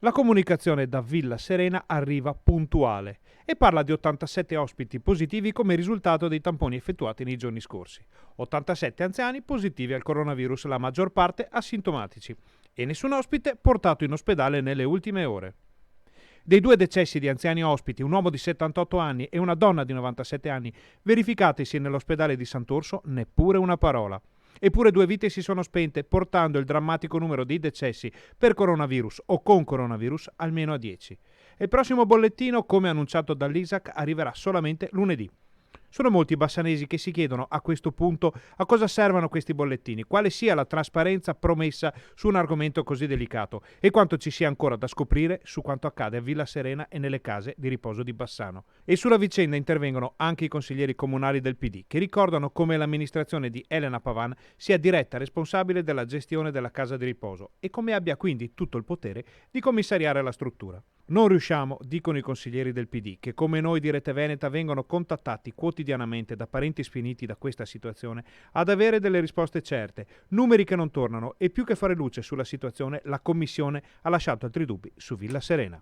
La comunicazione da Villa Serena arriva puntuale e parla di 87 ospiti positivi come risultato dei tamponi effettuati nei giorni scorsi. 87 anziani positivi al coronavirus, la maggior parte asintomatici, e nessun ospite portato in ospedale nelle ultime ore. Dei due decessi di anziani ospiti, un uomo di 78 anni e una donna di 97 anni, verificatisi nell'ospedale di Sant'Orso, neppure una parola. Eppure due vite si sono spente, portando il drammatico numero di decessi per coronavirus o con coronavirus almeno a 10. E il prossimo bollettino, come annunciato dall'ISAC, arriverà solamente lunedì. Sono molti i bassanesi che si chiedono a questo punto a cosa servano questi bollettini, quale sia la trasparenza promessa su un argomento così delicato e quanto ci sia ancora da scoprire su quanto accade a Villa Serena e nelle case di riposo di Bassano. E sulla vicenda intervengono anche i consiglieri comunali del PD, che ricordano come l'amministrazione di Elena Pavan sia diretta responsabile della gestione della casa di riposo e come abbia quindi tutto il potere di commissariare la struttura. Non riusciamo, dicono i consiglieri del PD, che come noi di Rete Veneta vengono contattati quotidianamente da parenti sfiniti da questa situazione, ad avere delle risposte certe, numeri che non tornano, e più che fare luce sulla situazione, la Commissione ha lasciato altri dubbi su Villa Serena.